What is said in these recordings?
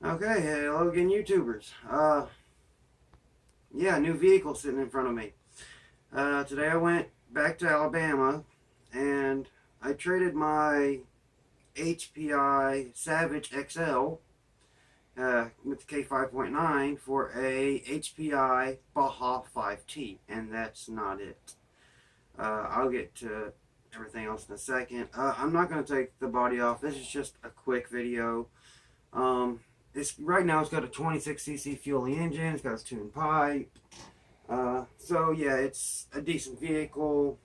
Okay, hello again, YouTubers. Yeah, new vehicle sitting in front of me. Today I went back to Alabama and I traded my HPI Savage XL with the K5.9 for a HPI Baja 5T, and that's not it. I'll get to everything else in a second. I'm not going to take the body off. This is just a quick video. Right now it's got a 26cc fuel engine. It's got a tuned pipe. So yeah, it's a decent vehicle.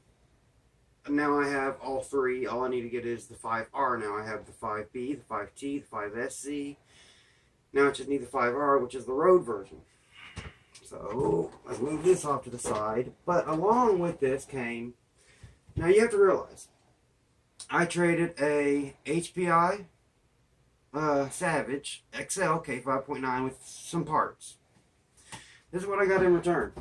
Now I have all three. All I need to get is the 5R. Now I have the 5B, the 5T, the 5SC. Now I just need the 5R, which is the road version. So let's move this off to the side. But along with this came, now you have to realize, I traded a HPI Savage XL K5.9 with some parts. This is what I got in return.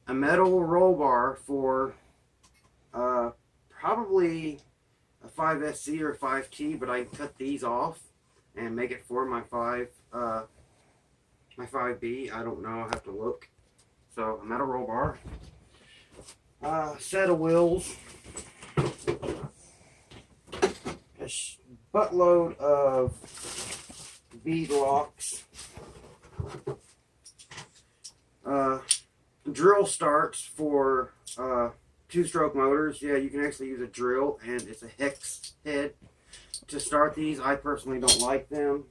A metal roll bar for probably a 5SC or a 5T, but I cut these off and make it for my 5B. I don't know, I have to look. So a metal roll bar. Set of wheels. A buttload of bead locks, drill starts for two-stroke motors. Yeah, you can actually use a drill, and it's a hex head to start these. I personally don't like them.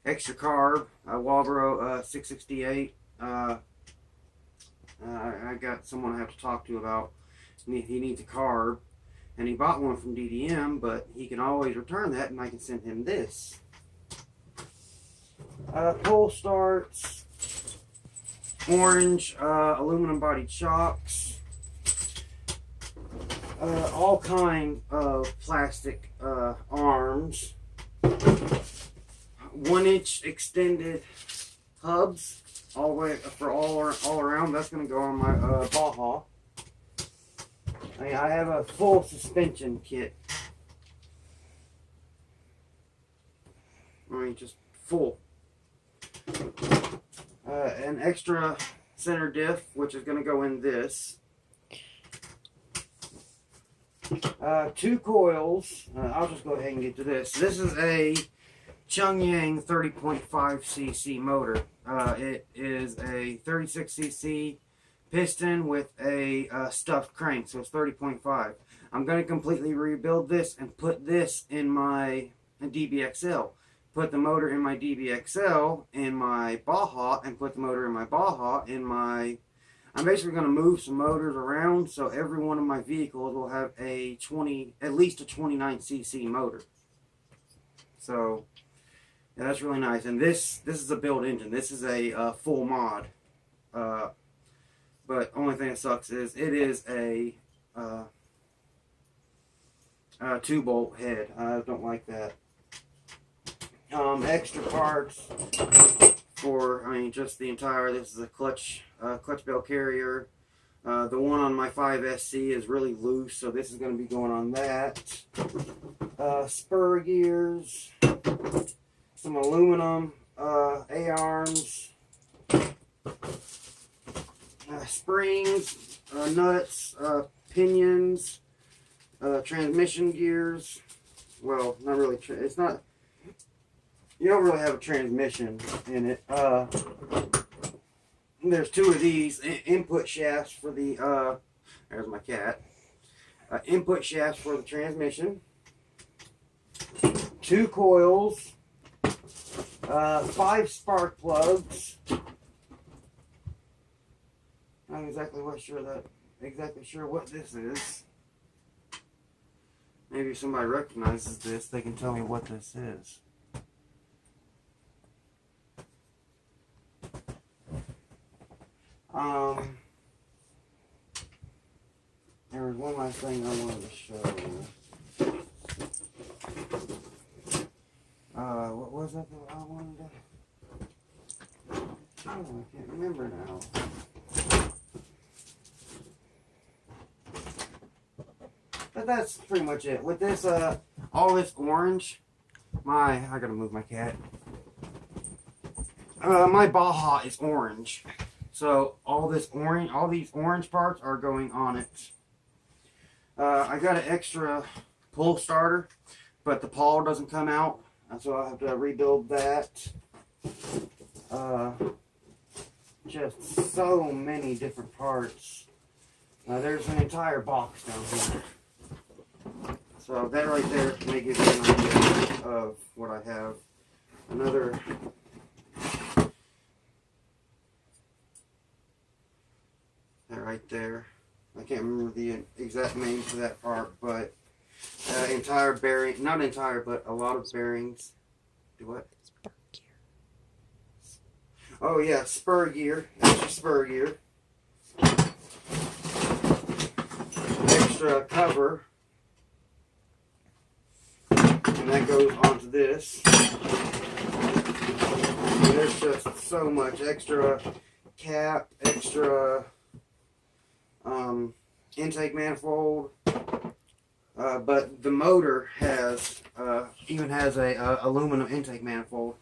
Extra carb, Walbro 668. I got someone I have to talk to about. He needs a carb. And he bought one from DDM, but he can always return that, and I can send him this. Pull starts, orange aluminum bodied shocks, all kind of plastic arms, 1-inch extended hubs, all the way for all around. That's going to go on my Baja. I have a full suspension kit. Just full. An extra center diff, which is going to go in this. 2 coils. I'll just go ahead and get to this. This is a Chungyang 30.5cc motor. It is a 36cc piston with a stuffed crank, so it's 30.5. I'm going to completely rebuild this and put this in my dbxl. Put the motor in my dbxl in my Baja, and put the motor in my Baja in my... I'm basically going to move some motors around, so every one of my vehicles will have a at least a 29cc motor. So yeah, that's really nice. And this is a built engine. This is a full mod. But only thing that sucks is it is a 2-bolt head. I don't like that. Extra parts for, just the entire, this is a clutch bell carrier. The one on my 5SC is really loose, so this is going to be going on that. Spur gears, some aluminum A-arms, springs, nuts, pinions, transmission gears. Well, not really. It's not. You don't really have a transmission in it. There's 2 of these input shafts for the. There's my cat. Input shafts for the transmission. 2 coils. 5 spark plugs. Not exactly sure what this is. Maybe if somebody recognizes this, they can tell me what this is. There was one last thing I wanted to show you. What was that I wanted to... Oh, I can't remember now. that's pretty much it. With this, all this orange, I gotta move my cat. My Baja is orange, so all these orange parts are going on it. I got an extra pull starter, but the pawl doesn't come out, so I'll have to rebuild that. Just so many different parts. There's an entire box down here. So that right there may give you an idea of what I have. Another that right there. I can't remember the exact name for that part, but entire bearing, not entire, but a lot of bearings. Do what? Spur gear. Oh yeah, spur gear. Extra spur gear. Extra cover. And that goes onto this. And there's just so much extra cap, extra intake manifold. But the motor has even has a aluminum intake manifold.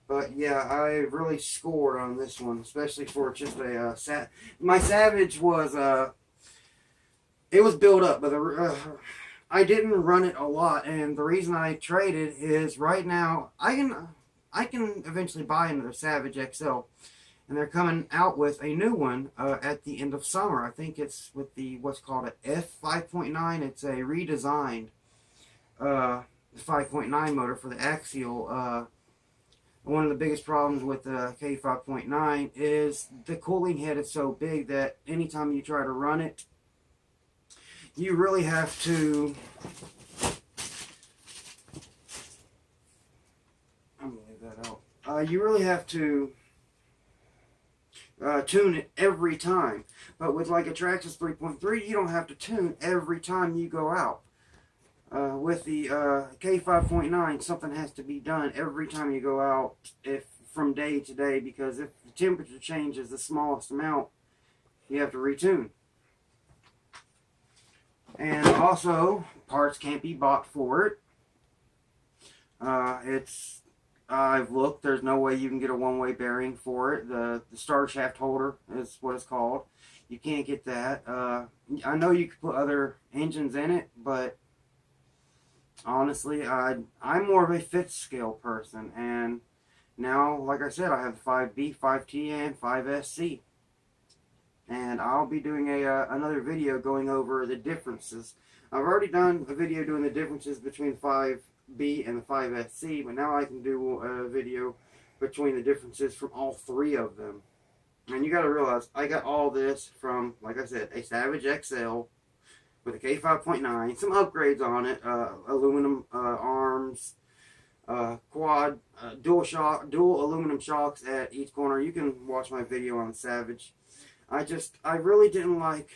But yeah, I really scored on this one, especially for just a my Savage was it was built up, but I didn't run it a lot, and the reason I traded is right now I can eventually buy another Savage XL, and they're coming out with a new one at the end of summer. I think it's with the what's called an F5.9. It's a redesigned 5.9 motor for the axial. One of the biggest problems with the K5.9 is the cooling head is so big that anytime you try to run it, you really have to I'm gonna leave that out. You really have to tune it every time. But with like a Traxxas 3.3, you don't have to tune every time you go out. With the K5.9, something has to be done every time you go out, if from day to day, because if the temperature changes the smallest amount, you have to retune. And also, parts can't be bought for it. I've looked, there's no way you can get a one-way bearing for it. The star shaft holder is what it's called. You can't get that. I know you could put other engines in it, but honestly, I'm more of a fifth scale person. And now, like I said, I have the 5B, 5T, and 5SC. And I'll be doing another video going over the differences. I've already done a video doing the differences between 5B and the 5SC, but now I can do a video between the differences from all three of them. And you got to realize, I got all this from, like I said, a Savage XL with a K5.9, some upgrades on it, aluminum arms, quad, dual aluminum shocks at each corner. You can watch my video on the Savage. I really didn't like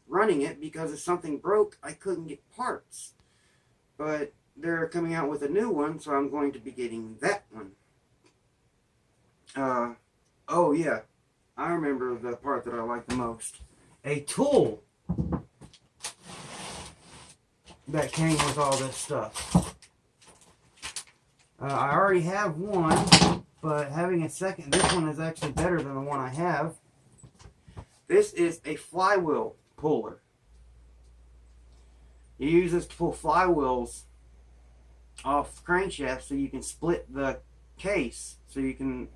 running it because if something broke, I couldn't get parts. But they're coming out with a new one, so I'm going to be getting that one. Oh yeah, I remember the part that I like the most. A tool that came with all this stuff. I already have one, but having a second, this one is actually better than the one I have. This is a flywheel puller. You use this to pull flywheels off crankshafts so you can split the case. So you can,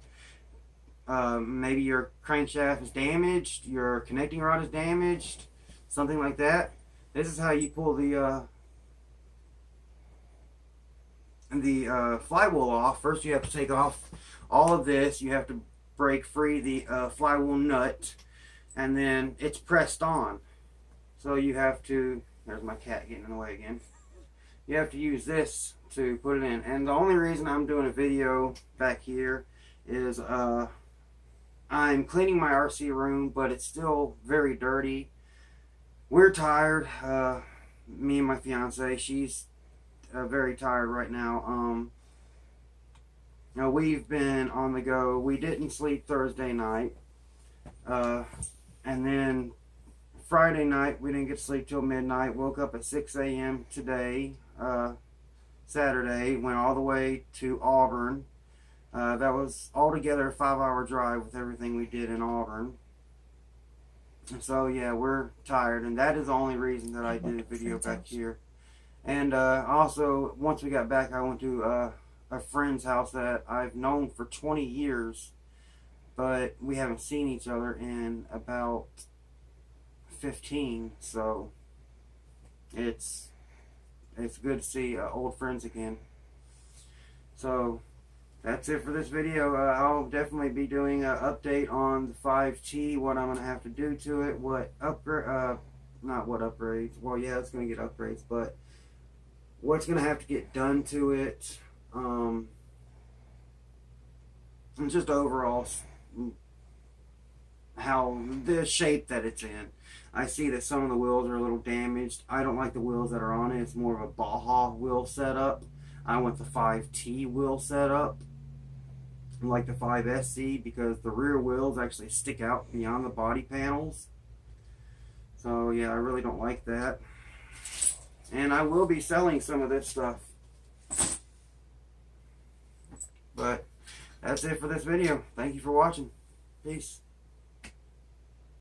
maybe your crankshaft is damaged, your connecting rod is damaged, something like that. This is how you pull the flywheel off. First you have to take off all of this. You have to break free the flywheel nut, and then it's pressed on. So you have to, there's my cat getting in the way again. You have to use this to put it in. And the only reason I'm doing a video back here is I'm cleaning my RC room, but it's still very dirty. We're tired. Me and my fiance, she's very tired right now. Now we've been on the go. We didn't sleep Thursday night. And then Friday night. We didn't get to sleep till midnight. Woke up at 6 a.m. today, Saturday. Went all the way to Auburn. That was altogether a 5-hour drive with everything we did in Auburn. So yeah, we're tired, and that is the only reason that I did a video back here. And also, once we got back, I went to a friend's house that I've known for 20 years, but we haven't seen each other in about 15. So it's good to see old friends again. So that's it for this video. I'll definitely be doing an update on the 5T, what I'm going to have to do to it, what upgrade, not what upgrades, well yeah, it's going to get upgrades, but what's going to have to get done to it, and just overall how the shape that it's in. I see that some of the wheels are a little damaged. I don't like the wheels that are on it. It's more of a Baja wheel setup. I want the 5T wheel setup, like the 5SC, because the rear wheels actually stick out beyond the body panels. So yeah, I really don't like that. And I will be selling some of this stuff. But that's it for this video. Thank you for watching. Peace.